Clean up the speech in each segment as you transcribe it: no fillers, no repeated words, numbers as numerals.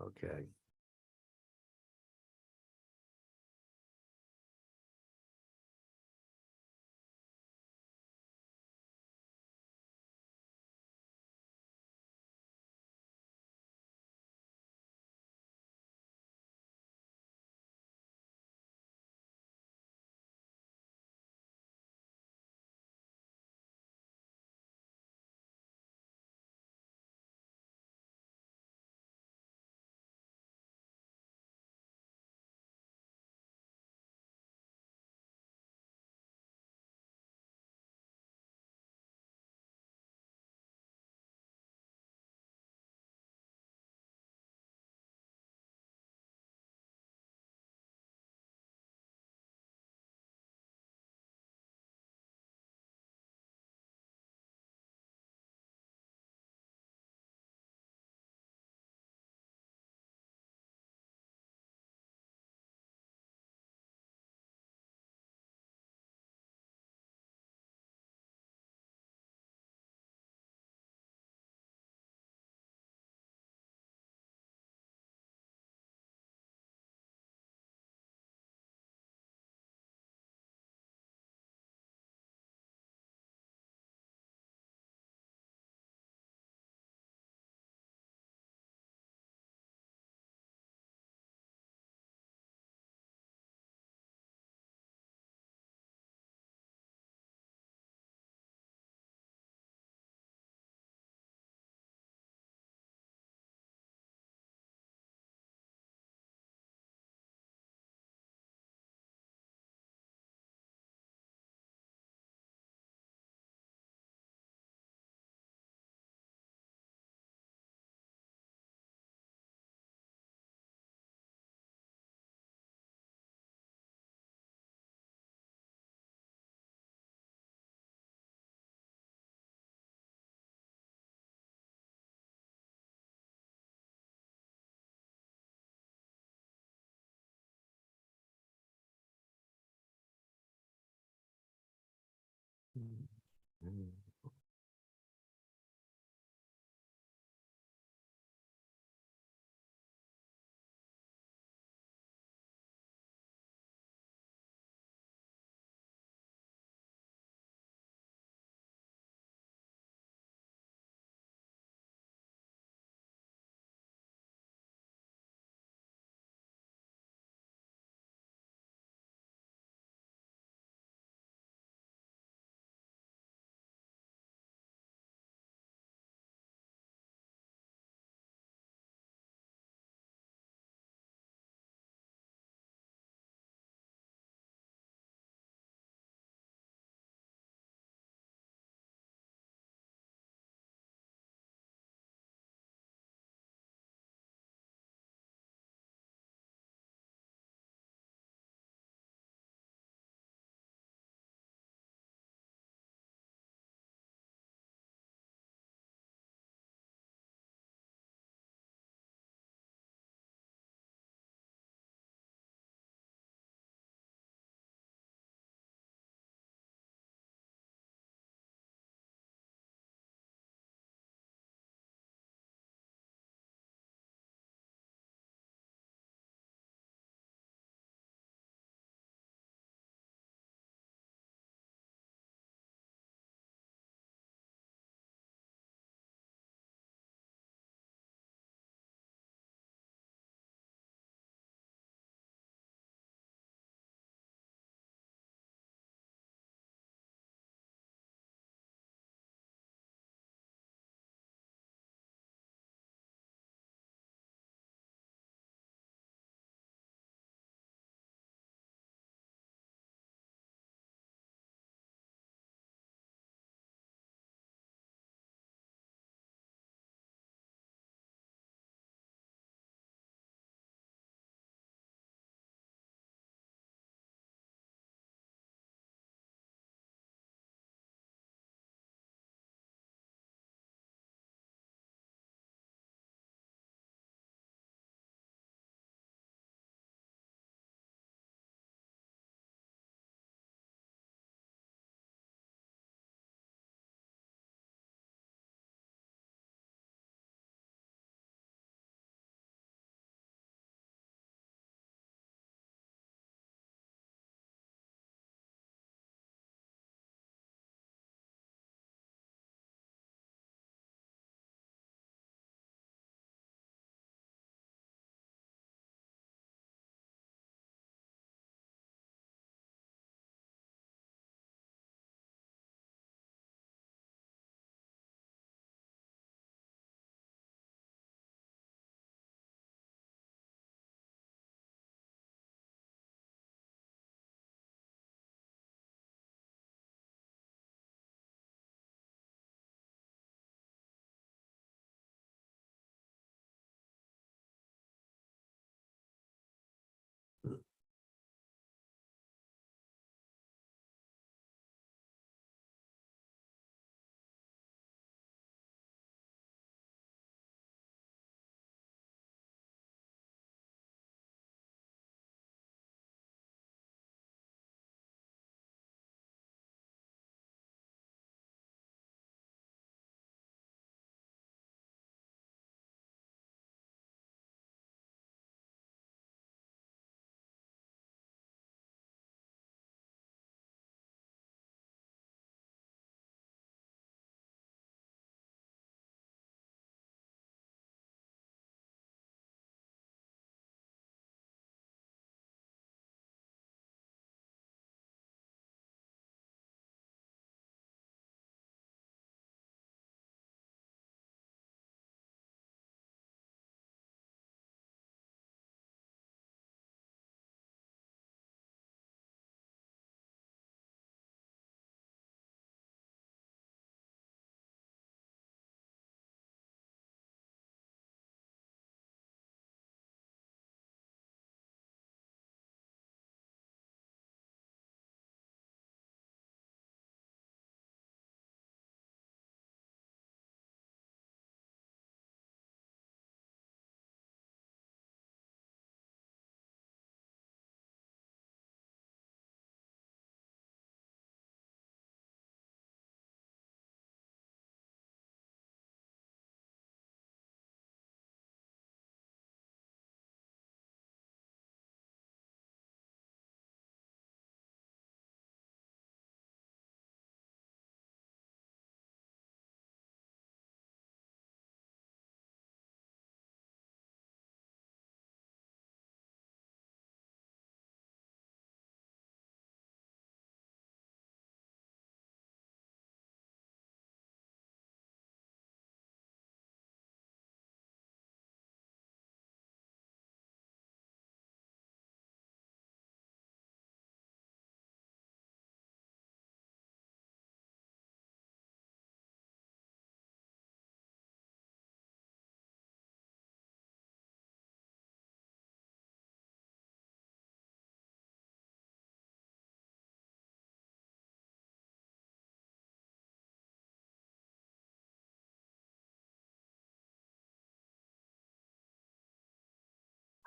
Okay.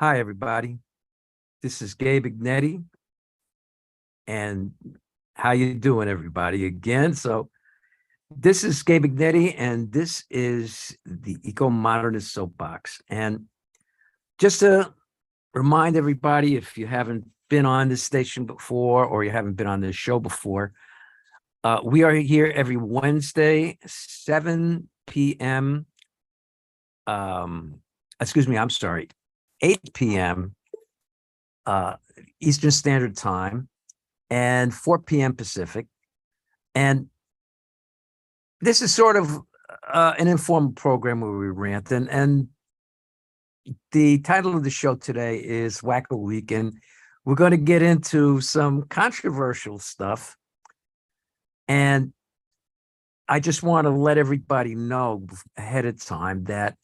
Hi, everybody. This is Gabe Ignetti, and how you doing, everybody? Again, so this is Gabe Ignetti, and this is the Eco-Modernist Soapbox. And just to remind everybody, if you haven't been on this station before or you haven't been on this show before, we are here every Wednesday, 7 p.m. Excuse me, I'm sorry, 8 p.m. Eastern Standard Time and 4 p.m. Pacific. And this is sort of an informal program where we rant. And the title of the show today is Wacko Week. And we're going to get into some controversial stuff. And I just want to let everybody know ahead of time that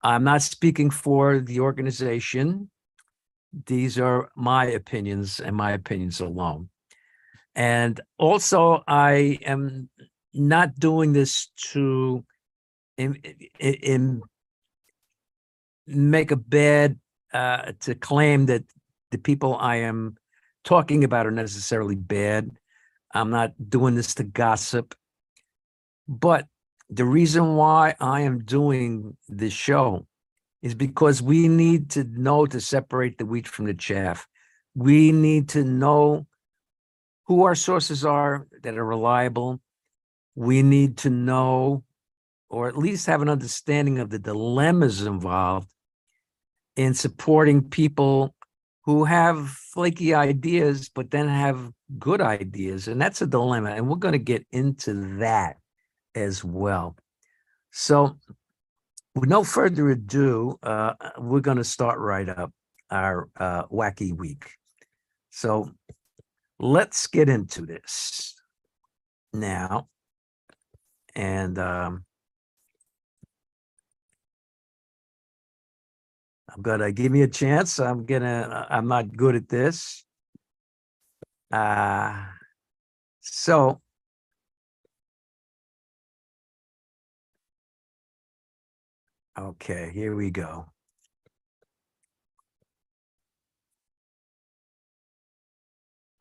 I'm not speaking for the organization. These are my opinions and my opinions alone. And also, I am not doing this to make a bad, to claim that the people I am talking about are necessarily bad. I'm not doing this to gossip. But the reason why I am doing this show is because we need to know to separate the wheat from the chaff. We need to know who our sources are that are reliable. We need to know, or at least have an understanding of the dilemmas involved in supporting people who have flaky ideas, but then have good ideas. And that's a dilemma. And we're going to get into that as well. So with no further ado, we're going to start right up our wacky week. So let's get into this now. And I'm gonna give me a chance. I'm not good at this. So okay, here we go.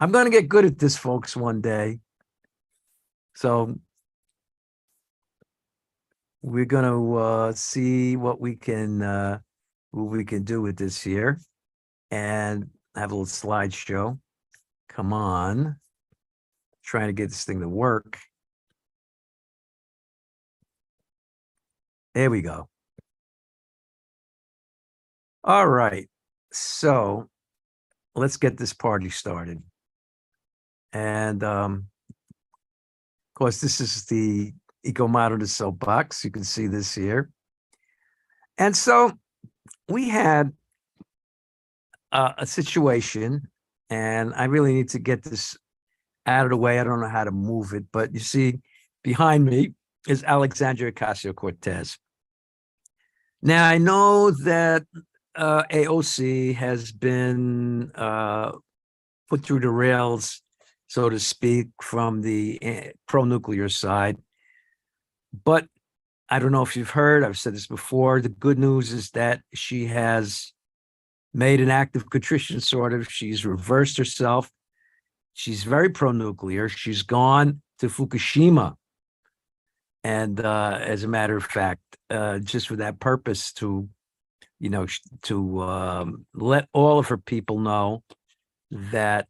I'm gonna get good at this, folks, one day. So we're gonna see what we can do with this here, and have a little slideshow. Come on, trying to get this thing to work. There we go. All right, so let's get this party started. And of course, this is the Eco-Modernist Soapbox. You can see this here. And so we had a situation, and I really need to get this out of the way. I don't know how to move it, but you see behind me is Alexandria Ocasio-Cortez. Now, I know that AOC has been put through the rails, so to speak, from the pro-nuclear side. But I don't know if you've heard, I've said this before, the good news is that she has made an act of contrition, sort of. She's reversed herself. She's very pro-nuclear. She's gone to Fukushima. And as a matter of fact, just for that purpose, to, let all of her people know that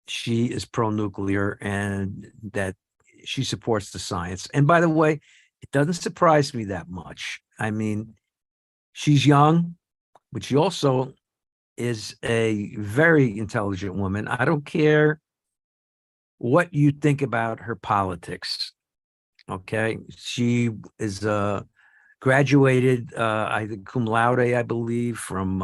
she is pro-nuclear and that she supports the science. And by the way, it doesn't surprise me that much. I mean, she's young, but she also is a very intelligent woman. I don't care what you think about her politics. Okay, she is graduated, I think cum laude, I believe, from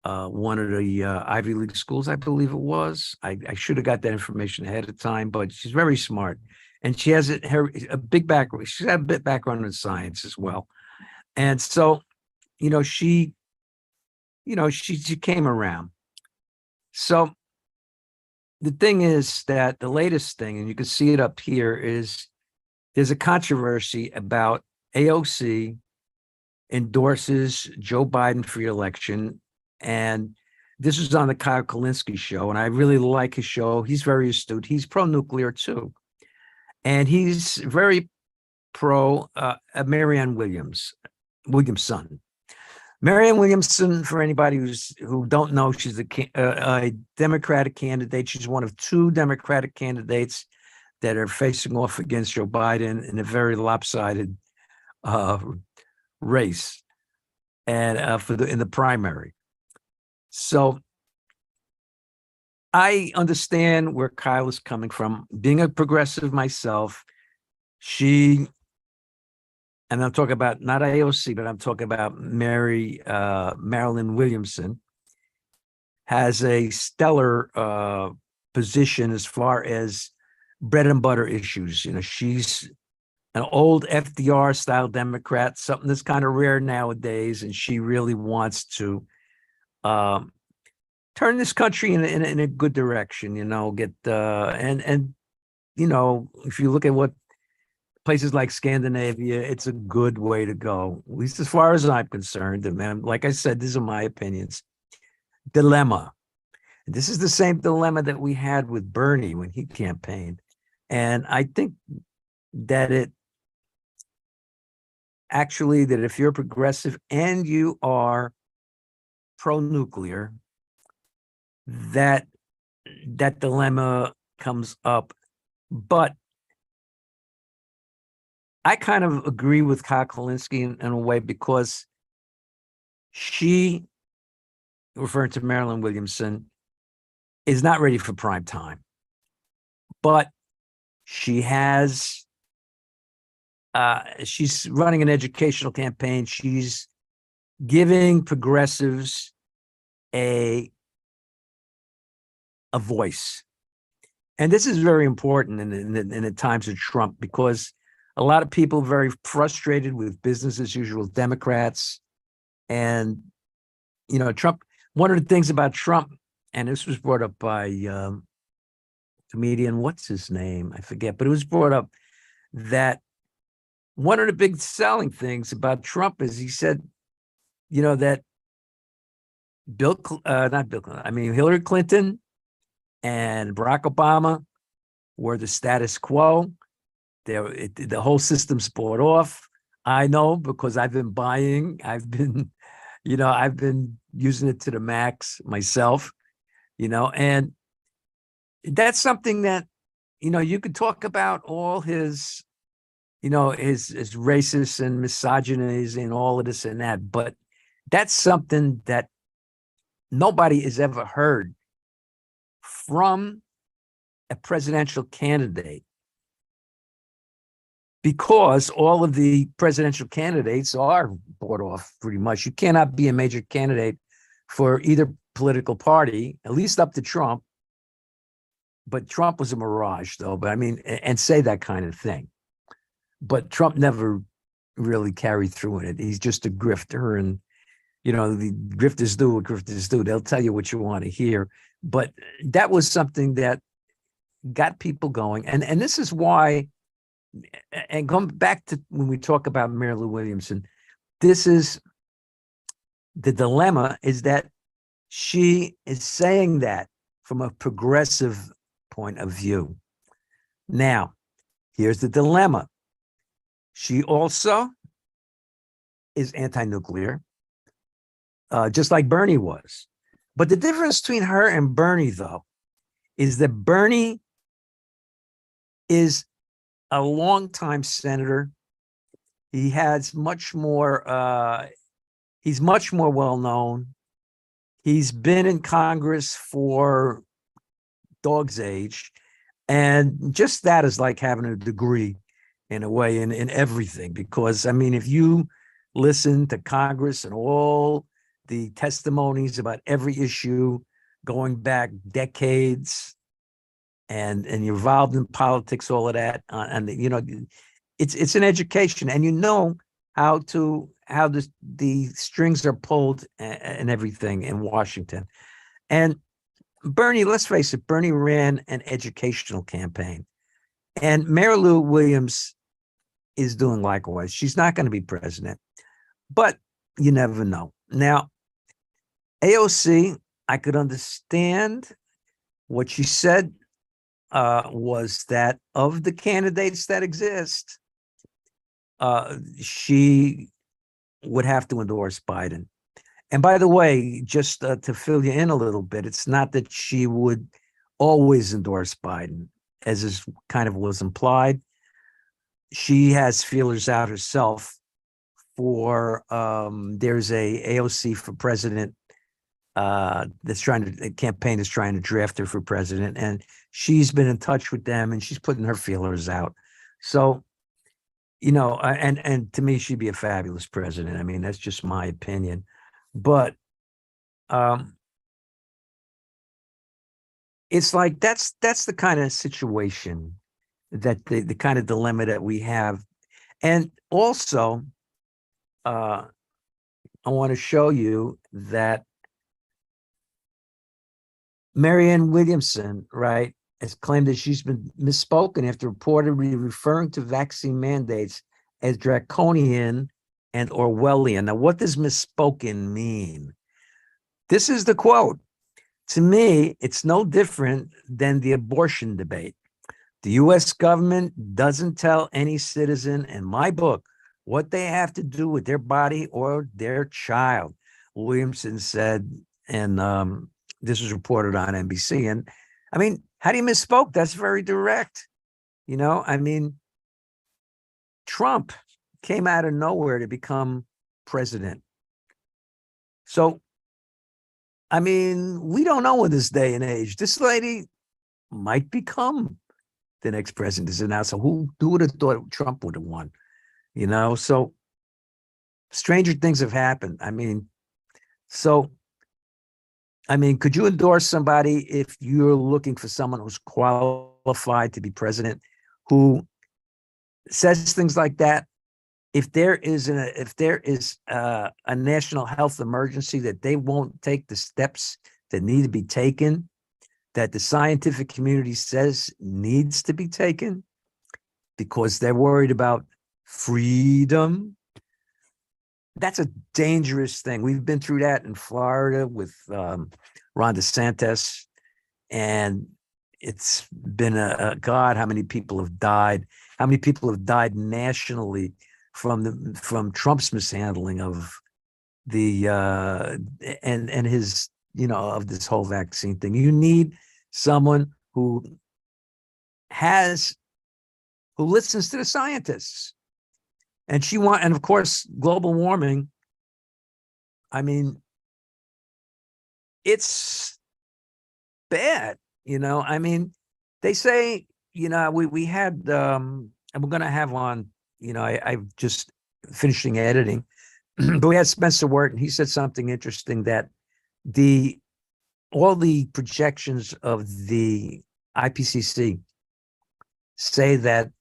one of the Ivy League schools, I believe it was. I should have got that information ahead of time, but she's very smart, and she has a big background. She's had a bit background in science as well, and so, she came around. So the thing is that the latest thing, and you can see it up here, is there's a controversy about AOC endorses Joe Biden for re-election. And this was on the Kyle Kulinski show, and I really like his show. He's very astute. He's pro-nuclear too. And he's very pro Marianne Williamson. Marianne Williamson, for anybody who don't know, she's a Democratic candidate. She's one of two Democratic candidates that are facing off against Joe Biden in a very lopsided race, and in the primary. So I understand where Kyle is coming from. Being a progressive myself, and I'm talking about not AOC, but I'm talking about Marilyn Williamson, has a stellar position as far as bread and butter issues. She's an old FDR style Democrat, something that's kind of rare nowadays, and she really wants to turn this country in a good direction. If you look at what places like Scandinavia, it's a good way to go, at least as far as I'm concerned. And like I said, these are my opinions. Dilemma. This is the same dilemma that we had with Bernie when he campaigned. And I think that that if you're progressive and you are pro-nuclear, that dilemma comes up. But I kind of agree with Kyle Kulinski in a way, because she, referring to Marilyn Williamson, is not ready for prime time. But she has, she's running an educational campaign. She's giving progressives a voice. And this is very important in the times of Trump, because a lot of people are very frustrated with business as usual Democrats. And, Trump, one of the things about Trump, and this was brought up by comedian, what's his name? I forget, but it was brought up that one of the big selling things about Trump is he said, that Hillary Clinton and Barack Obama were the status quo. The whole system's bought off. I know, because I've been buying. I've been using it to the max myself. And that's something that, you could talk about all his, his racist and misogynies and all of this and that, but that's something that nobody has ever heard from a presidential candidate, because all of the presidential candidates are bought off pretty much. You cannot be a major candidate for either political party, at least up to Trump. But Trump was a mirage, though. But and say that kind of thing. But Trump never really carried through in it. He's just a grifter, and the grifters do what grifters do. They'll tell you what you want to hear. But that was something that got people going, and this is why. And going back to when we talk about Marilyn Williamson, this is the dilemma: is that she is saying that from a progressive point of view. Now, here's the dilemma. She also is anti-nuclear, just like Bernie was. But the difference between her and Bernie, though, is that Bernie is a longtime senator. He has much more, he's much more well-known. He's been in Congress for dog's age. And just that is like having a degree in a way in everything. Because, if you listen to Congress and all the testimonies about every issue going back decades, and you're involved in politics, all of that, it's an education, and how the strings are pulled and everything in Washington. And Bernie, let's face it, Bernie ran an educational campaign, and Mary Lou Williams is doing likewise. She's not going to be president, but you never know. Now, AOC, I could understand what she said was that of the candidates that exist, she would have to endorse Biden. And by the way, just to fill you in a little bit, it's not that she would always endorse Biden, as is kind of was implied. She has feelers out herself for there's a AOC for president that's trying to campaign is trying to draft her for president, and she's been in touch with them and she's putting her feelers out. So, and to me, she'd be a fabulous president. I mean, that's just my opinion. But it's like that's the kind of situation that the kind of dilemma that we have. And also, I want to show you that Marianne Williamson, right, has claimed that she's been misspoken after reportedly referring to vaccine mandates as draconian and Orwellian. Now, what does misspoken mean? This is the quote. To me, it's no different than the abortion debate. The U.S. government doesn't tell any citizen, in my book, what they have to do with their body or their child, Williamson said, and this was reported on NBC. And I mean, how do you misspoke? That's very direct. I mean, Trump came out of nowhere to become president. So, I mean, we don't know in this day and age. This lady might become the next president. Is now. So who would have thought Trump would have won? So stranger things have happened. I mean, could you endorse somebody if you're looking for someone who's qualified to be president, who says things like that? If there is a national health emergency, that they won't take the steps that need to be taken, that the scientific community says needs to be taken, because they're worried about freedom. That's a dangerous thing. We've been through that in Florida with Ron DeSantis, and it's been God, how many people have died? How many people have died nationally from Trump's mishandling of the and his of this whole vaccine thing? You need someone who listens to the scientists. And of course, global warming, I mean, it's bad, I mean, they say, we had, and we're going to have on, I've just finishing editing, but we had Spencer Wharton. He said something interesting, that all the projections of the IPCC say that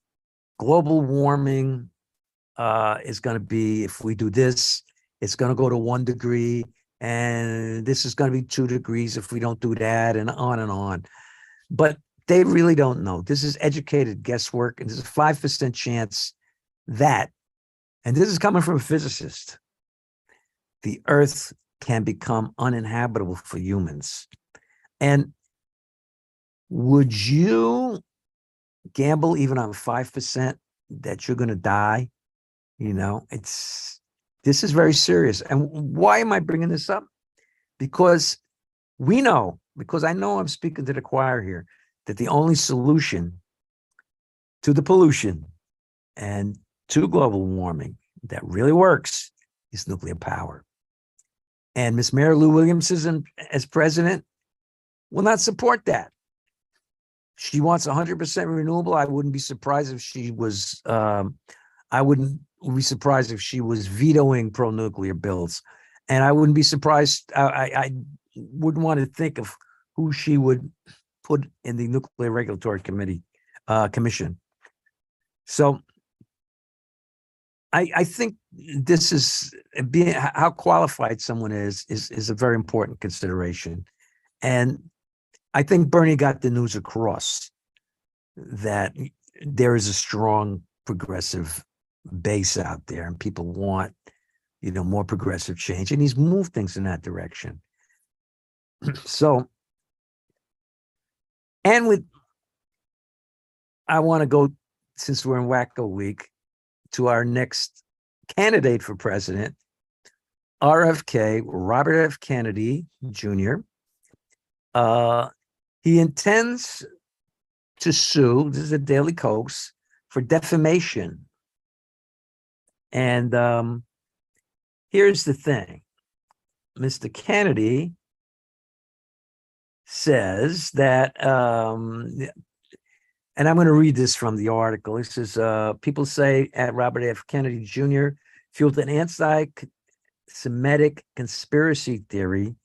global warming is going to be, if we do this, it's going to go to 1 degree, and this is going to be 2 degrees if we don't do that, and on and on. But they really don't know. This is educated guesswork, and there's a 5% chance that, and this is coming from a physicist, the Earth can become uninhabitable for humans. And would you gamble even on 5% that you're going to die? This is very serious. And why am I bringing this up? Because I know I'm speaking to the choir here, that the only solution to the pollution and to global warming that really works is nuclear power. And Miss Mary Lou Williamson, as president, will not support that. She wants 100% renewable. I wouldn't be surprised if she was, I wouldn't be surprised if she was vetoing pro-nuclear bills. And I wouldn't be surprised, I wouldn't want to think of who she would put in the Nuclear Regulatory Commission. So I think this is how qualified someone is a very important consideration. And I think Bernie got the news across that there is a strong progressive base out there, and people want, more progressive change, and he's moved things in that direction. So, and I want to go, since we're in Wacko week, to our next candidate for president, RFK, Robert F. Kennedy Jr. He intends to sue, this is a Daily Kos, for defamation. And here's the thing. Mr. Kennedy says that, and I'm going to read this from the article. It says, people say at Robert F. Kennedy Jr. fueled an anti-Semitic conspiracy theory.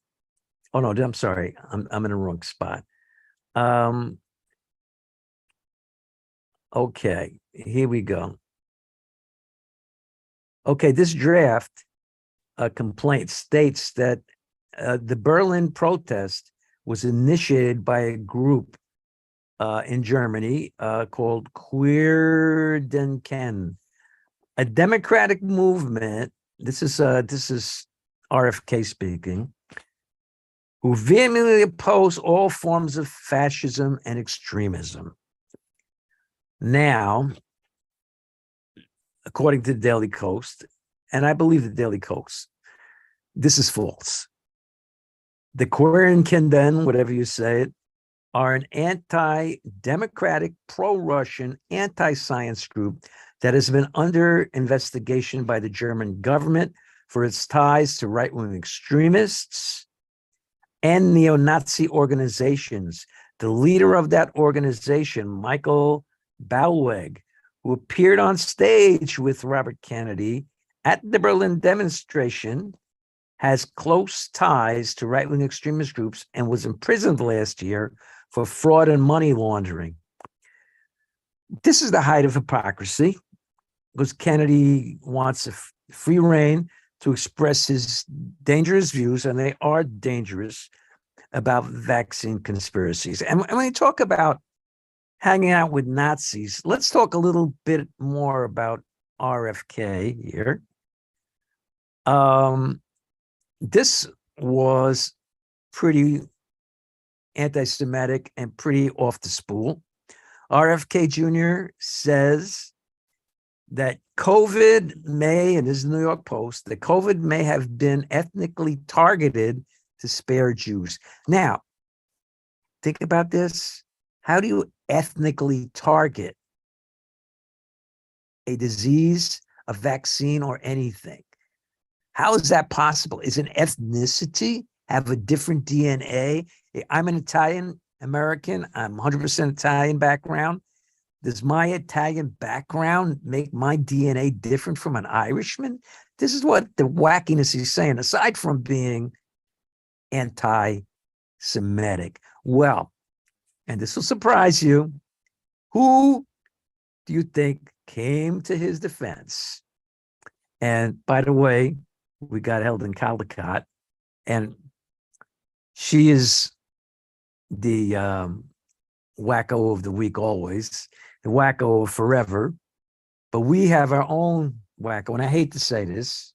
Oh, no, I'm sorry. I'm in the wrong spot. Okay, here we go. Okay, this draft complaint states that the Berlin protest was initiated by a group in Germany called Querdenken, a democratic movement. This is RFK speaking, who vehemently oppose all forms of fascism and extremism. Now, according to the Daily Kos, and I believe the Daily Kos, this is false. The Querdenken, whatever you say it, are an anti-democratic, pro-Russian, anti-science group that has been under investigation by the German government for its ties to right-wing extremists and neo-Nazi organizations. The leader of that organization, Michael Ballweg, who appeared on stage with Robert Kennedy at the Berlin demonstration, has close ties to right-wing extremist groups and was imprisoned last year for fraud and money laundering. This is the height of hypocrisy, because Kennedy wants a free rein to express his dangerous views, and they are dangerous, about vaccine conspiracies. And when we talk about hanging out with Nazis, let's talk a little bit more about RFK here. This was pretty anti-Semitic and pretty off the spool. RFK Jr. says that COVID may, and this is the New York Post, that COVID may have been ethnically targeted to spare Jews. Now, think about this. How do you ethnically target a disease, a vaccine, or anything? How is that possible? Is an ethnicity have a different DNA? I'm an Italian American. I'm 100% Italian background. Does my Italian background make my DNA different from an Irishman? This is what the wackiness he's saying, aside from being anti-Semitic. Well, and this will surprise you, who do you think came to his defense? And by the way, we got Helen Caldecott, and she is the wacko of the week always, the wacko of forever. But we have our own wacko, and I hate to say this,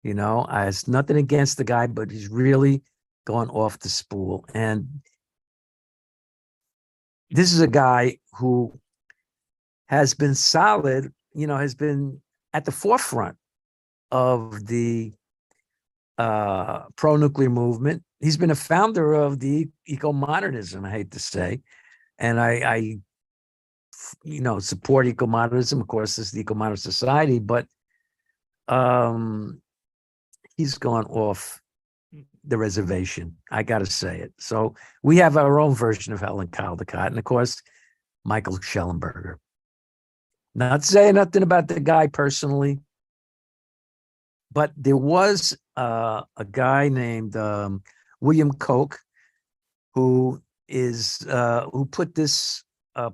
it's nothing against the guy, but he's really gone off the spool. And this is a guy who has been solid, has been at the forefront of the pro-nuclear movement. He's been a founder of the eco-modernism, I hate to say. And I support eco-modernism. Of course, this is the Eco-Modernist Society, but he's gone off the reservation. I got to say it. So we have our own version of Helen Caldecott, and of course, Michael Schellenberger. Not saying nothing about the guy personally, but there was a guy named William Koch who put this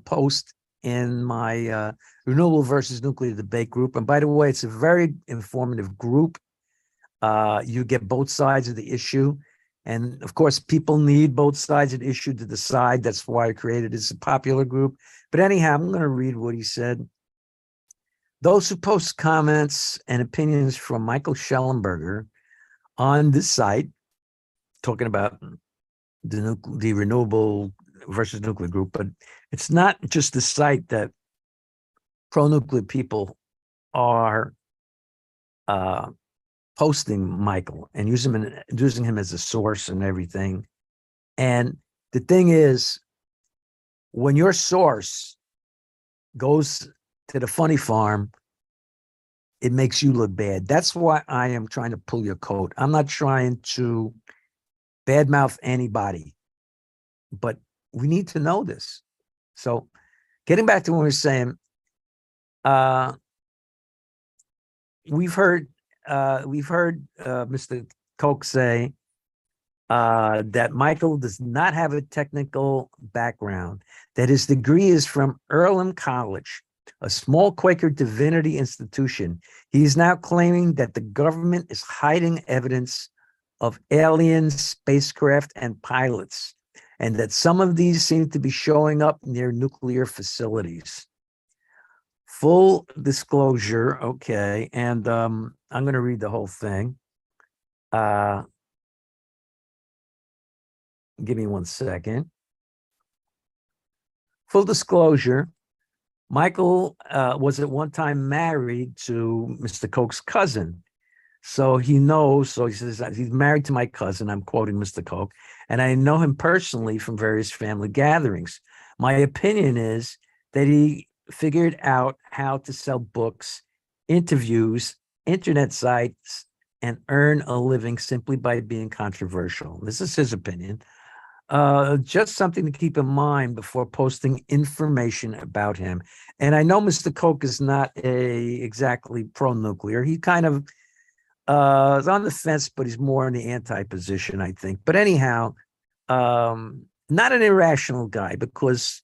post in my Renewable versus Nuclear debate group. And by the way, it's a very informative group. You get both sides of the issue. And of course, people need both sides of the issue to decide. That's why I created it. It's a popular group. But anyhow, I'm going to read what he said. Those who post comments and opinions from Michael Schellenberger on this site, talking about the renewable versus nuclear group, but it's not just the site that pro-nuclear people are posting Michael and using him as a source and everything. And the thing is, when your source goes to the funny farm, it makes you look bad. That's why I am trying to pull your coat. I'm not trying to badmouth anybody, but we need to know this. So getting back to what we were saying, we've heard Mr. Koch say that Michael does not have a technical background, that his degree is from Earlham College, a small Quaker divinity institution. He is now claiming that the government is hiding evidence of alien spacecraft and pilots, and that some of these seem to be showing up near nuclear facilities. Full disclosure, okay, and I'm going to read the whole thing. Give me 1 second. Full disclosure, Michael was at one time married to Mr. Koch's cousin. So he knows, so he says, he's married to my cousin, I'm quoting Mr. Koch, and I know him personally from various family gatherings. My opinion is that he figured out how to sell books, interviews, internet sites, and earn a living simply by being controversial. This is his opinion. Just something to keep in mind before posting information about him. And I know Mr. Koch is not exactly pro-nuclear. He kind of is on the fence, but he's more in the anti-position, I think. But anyhow, not an irrational guy, because,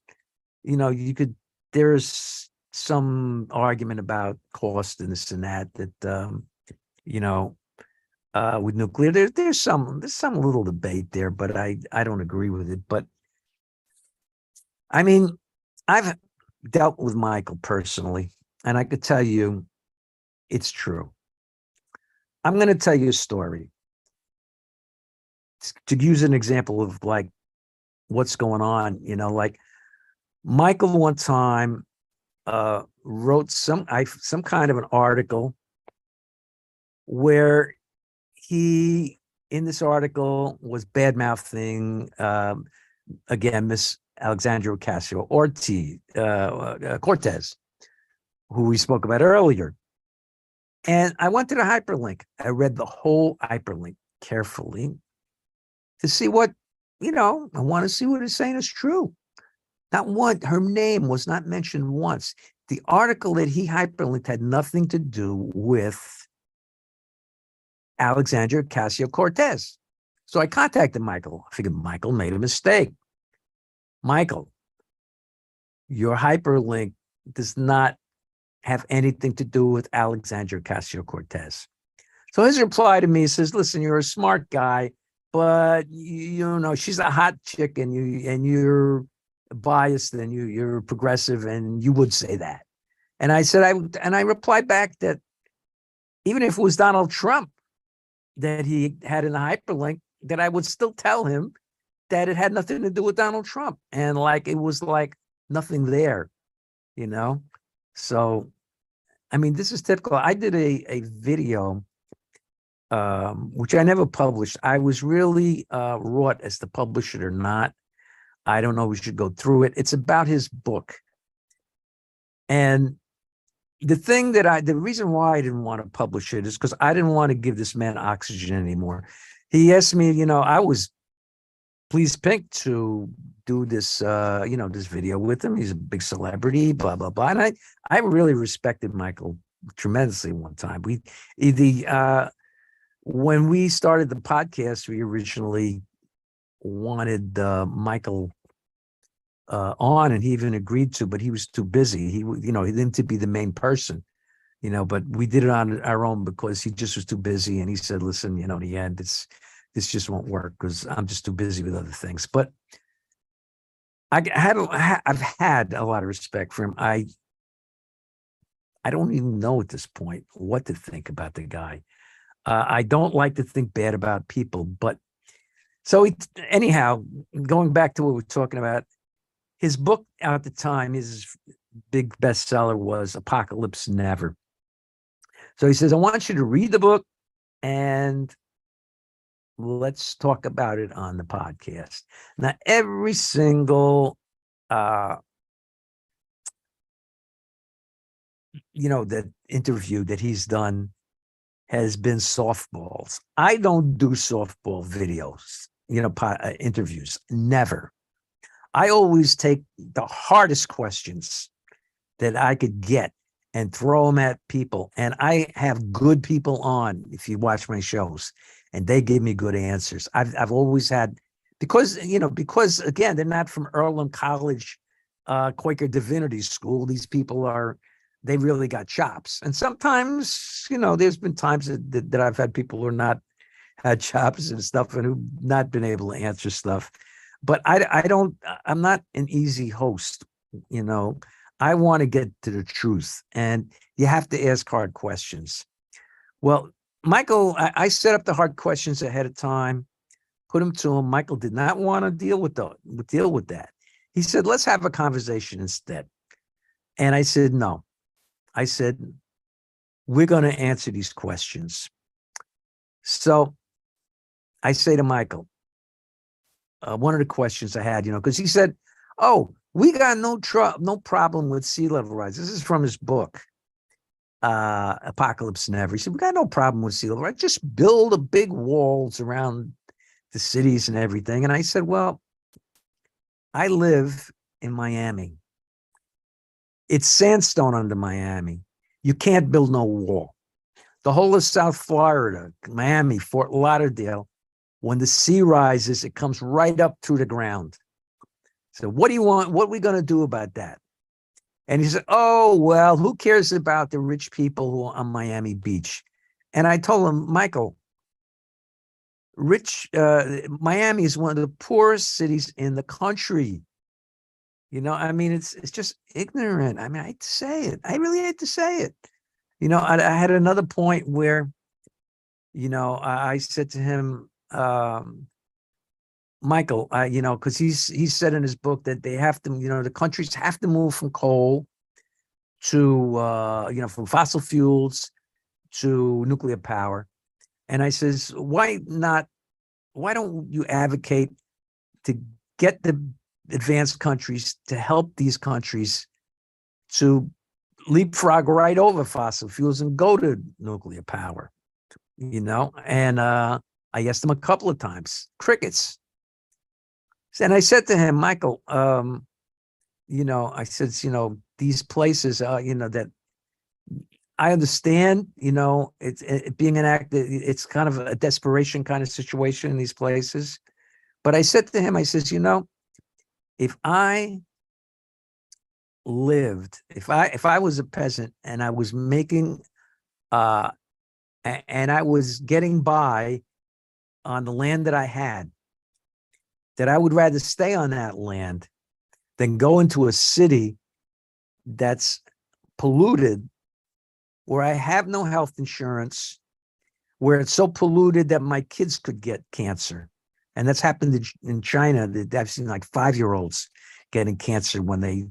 there's some argument about cost and this and that, with nuclear, there's some little debate there, but I don't agree with it. But I mean, I've dealt with Michael personally, and I could tell you it's true. I'm going to tell you a story to use an example of like what's going on. Like Michael one time wrote some kind of an article where he, in this article, was bad-mouthing, again, Miss Alexandria Ocasio-Cortez, who we spoke about earlier. And I went to the hyperlink. I read the whole hyperlink carefully to see what, I want to see what it's saying is true. Not one, her name was not mentioned once. The article that he hyperlinked had nothing to do with Alexandria Ocasio-Cortez. So I contacted Michael. I figured Michael made a mistake. Michael, your hyperlink does not have anything to do with Alexandria Ocasio-Cortez. So his reply to me says, listen, you're a smart guy, but she's a hot chick and you're biased and you're progressive and you would say that. And I said, I replied back that even if it was Donald Trump that he had in the hyperlink, that I would still tell him that it had nothing to do with Donald Trump. And like, it was like nothing there, So, I mean, this is typical. I did a video, which I never published. I was really wrought as to publish it or not. I don't know. We should go through it. It's about his book. And the reason why I didn't want to publish it is because I didn't want to give this man oxygen anymore. He asked me, I was pleased pink to do this, this video with him. He's a big celebrity, blah, blah, blah. And I really respected Michael tremendously one time. When we started the podcast, we originally wanted Michael on, and he even agreed to, but he was too busy. He didn't to be the main person, but we did it on our own because he just was too busy. And he said, listen, in the end, this just won't work because I'm just too busy with other things. But I've had a lot of respect for him. I don't even know at this point what to think about the guy. I don't like to think bad about people, but so anyhow, going back to what we're talking about, his book at the time, his big bestseller was Apocalypse Never. So he says, I want you to read the book and let's talk about it on the podcast. Now, every single that interview that he's done has been softballs. I don't do softball videos, interviews. Never. I always take the hardest questions that I could get and throw them at people. And I have good people on, if you watch my shows, and they give me good answers. I've always had, because again, they're not from Earlham College, Quaker Divinity School. These people they really got chops. And sometimes, there's been times that I've had people who are not had chops and stuff and who've not been able to answer stuff. But I'm not an easy host, I want to get to the truth, and you have to ask hard questions. Well, Michael, I set up the hard questions ahead of time, put them to him. Michael did not want to deal with that. He said, let's have a conversation instead. And I said, no. I said, we're going to answer these questions. So I say to Michael, one of the questions I had, because he said, oh, we got no problem with sea level rise. This is from his book, Apocalypse Never. He said, we got no problem with sea level rise. Just build a big walls around the cities and everything. And I said, well, I live in Miami. It's sandstone under Miami. You can't build no wall. The whole of South Florida, Miami, Fort Lauderdale, when the sea rises, it comes right up through the ground. So what do you want? What are we going to do about that? And he said, oh, well, who cares about the rich people who are on Miami Beach? And I told him, Michael, Miami is one of the poorest cities in the country. It's just ignorant. I hate to say it. I really hate to say it. I had another point where, I said to him, Michael, because he said in his book that they have to, the countries have to move from coal to, from fossil fuels to nuclear power. And I says, why don't you advocate to get the advanced countries to help these countries to leapfrog right over fossil fuels and go to nuclear power, And I asked him a couple of times, crickets. And I said to him, Michael, I said, these places, that I understand, it's being an act, it's kind of a desperation kind of situation in these places. But I said to him, I says, if I was a peasant and I was making, and I was getting by on the land that I had, that I would rather stay on that land than go into a city that's polluted, where I have no health insurance, where it's so polluted that my kids could get cancer. And that's happened in China. I've seen like 5-year-olds getting cancer when they,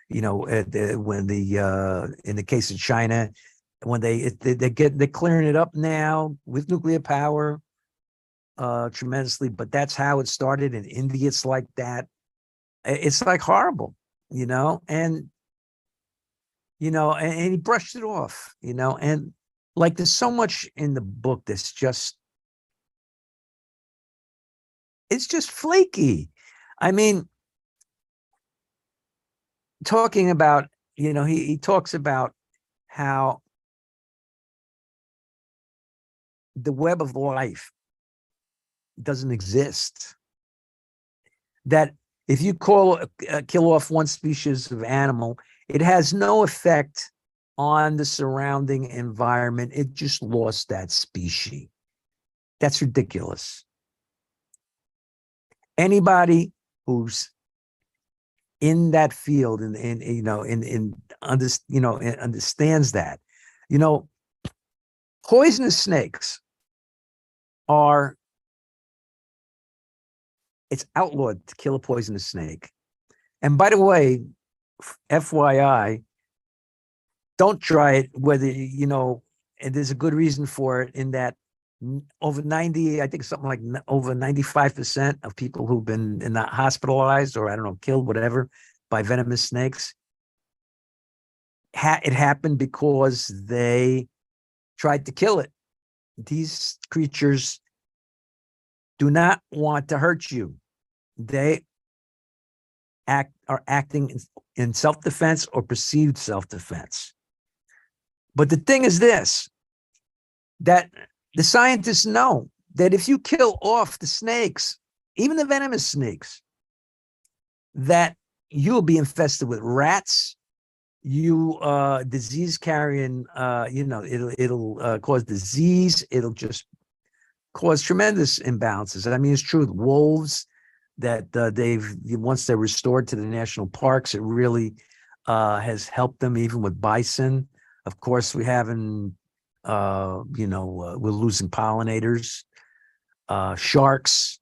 in the case of China, when they're clearing it up now with nuclear power, tremendously, but that's how it started. In India, it's like that. It's like horrible, and and he brushed it off, and like there's so much in the book that's it's just flaky. Talking about, he talks about how the web of life doesn't exist. That if you kill off one species of animal, it has no effect on the surrounding environment. It just lost that species. That's ridiculous. Anybody who's in that field and understands that. You know, poisonous snakes are, it's outlawed to kill a poisonous snake. And by the way, FYI, don't try it, whether, and there's a good reason for it, in that over 90, I think something like over 95% of people who've been not hospitalized or, I don't know, killed, whatever, by venomous snakes, it happened because they tried to kill it. These creatures do not want to hurt you. They are acting in self-defense or perceived self-defense. But the thing is this, that the scientists know that if you kill off the snakes, even the venomous snakes, that you'll be infested with rats, disease carrying, it'll cause disease. It'll just cause tremendous imbalances. I mean, it's true with wolves that once they're restored to the national parks, it really has helped them, even with bison. Of course, we're losing pollinators, sharks,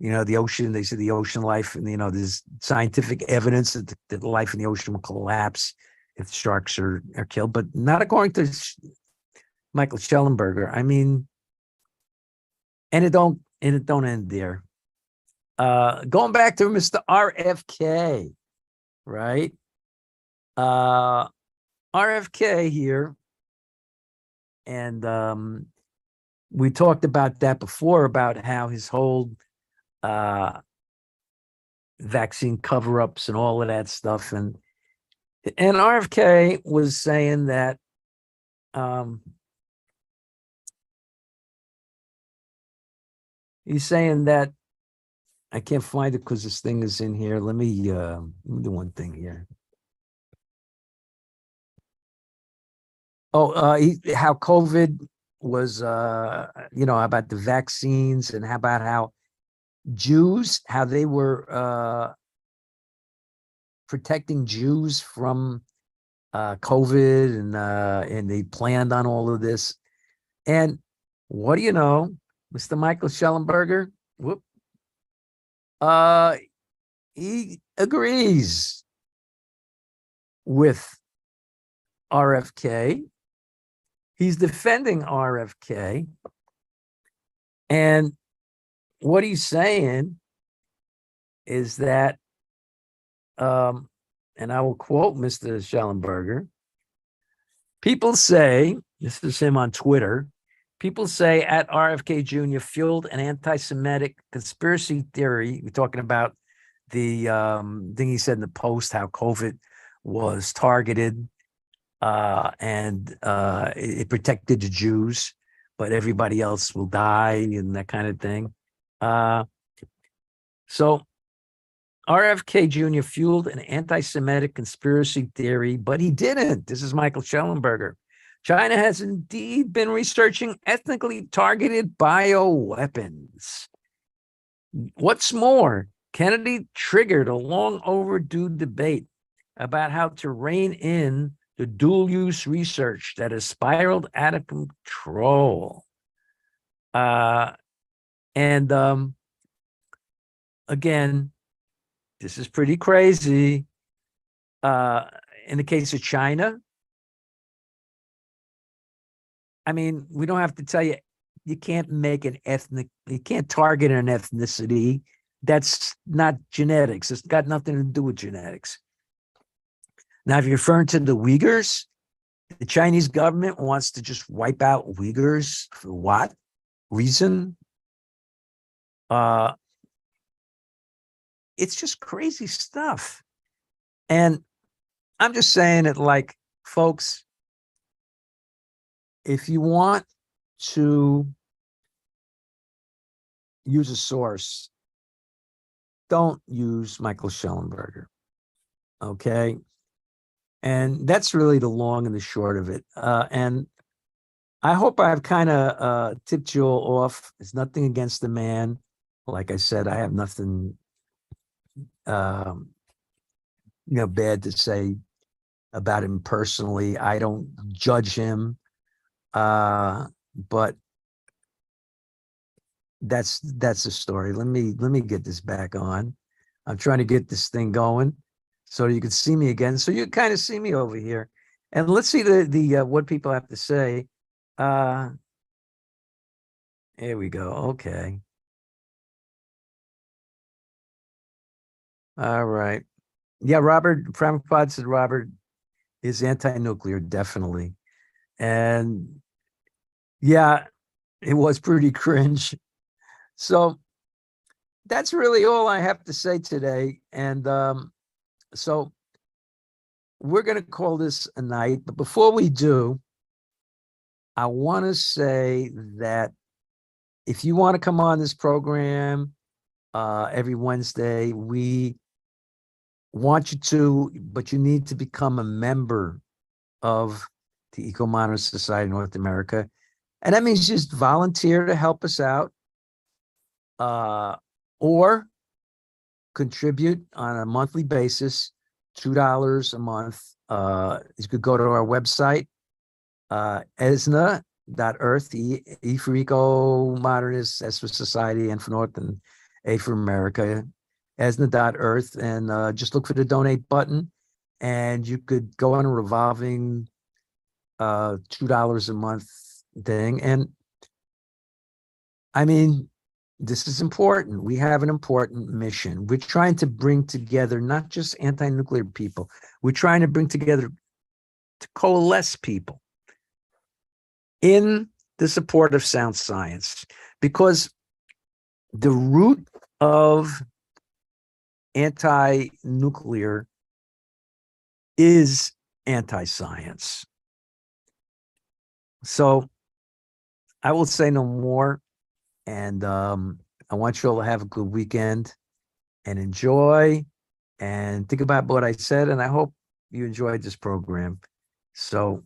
the ocean. They say the ocean life, and there's scientific evidence that life in the ocean will collapse if sharks are killed, but not according to Michael Schellenberger. I mean, and it don't end there. Going back to Mr. RFK, right? RFK here, and we talked about that before, about how his whole vaccine cover-ups and all of that stuff, and RFK was saying that he's saying that, I can't find it because this thing is in here. Let me do one thing here. How COVID was, about the vaccines, and how about how Jews, how they were protecting Jews from COVID, and they planned on all of this. And what do you know, Mr. Michael Schellenberger? He agrees with RFK. He's defending RFK. And what he's saying is that, and I will quote Mr. Schellenberger, people say, this is him on Twitter, people say at RFK Jr. fueled an anti-Semitic conspiracy theory. We're talking about the thing he said in the Post, how COVID was targeted, and it protected the Jews, but everybody else will die, and that kind of thing. So RFK Jr. fueled an anti-Semitic conspiracy theory, but he didn't. This is Michael Schellenberger. China has indeed been researching ethnically targeted bioweapons. What's more, Kennedy triggered a long overdue debate about how to rein in the dual-use research that has spiraled out of control. Again, this is pretty crazy. In the case of China, I mean, we don't have to tell you, you can't target an ethnicity. That's not genetics. It's got nothing to do with genetics. Now, if you're referring to the Uyghurs, the Chinese government wants to just wipe out Uyghurs for what reason? It's just crazy stuff. And I'm just saying it, like, folks, if you want to use a source, don't use Michael Schellenberger, okay? And that's really the long and the short of it. And I hope I've kind of tipped you all off. It's nothing against the man. Like I said, I have nothing bad to say about him personally. I don't judge him. But that's the story. Let me get this back on. I'm trying to get this thing going so you can see me again. So you kind of see me over here. And let's see the what people have to say. Here we go. Okay. All right. Yeah, Robert Prabhupada said Robert is anti-nuclear, definitely. And yeah, it was pretty cringe. So that's really all I have to say today. And so we're going to call this a night. But before we do, I want to say that if you want to come on this program every Wednesday, we want you to, but you need to become a member of the Eco-Modernist Society of North America. And that means just volunteer to help us out or contribute on a monthly basis, $2 a month. You could go to our website, ESNA.earth, E for Eco-Modernist, S for Society, N for North, and A for America, ESNA.earth, and just look for the donate button. And you could go on a revolving $2 a month thing. And I mean, this is important. We have an important mission. We're trying to bring together not just anti-nuclear people. We're trying to bring together, to coalesce people in the support of sound science, because the root of anti-nuclear is anti-science. So I will say no more. And I want you all to have a good weekend and enjoy and think about what I said. And I hope you enjoyed this program. So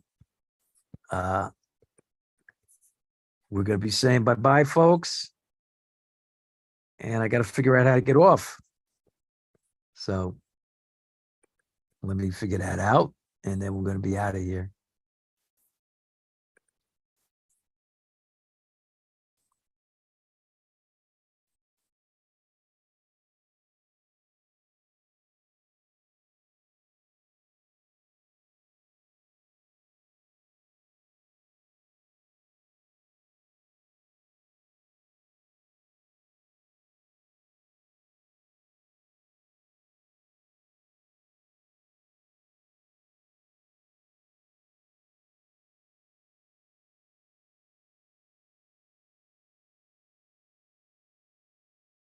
we're going to be saying bye-bye, folks. And I got to figure out how to get off. So let me figure that out. And then we're going to be out of here.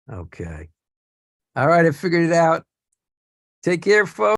Okay. All right. I figured it out. Take care, folks.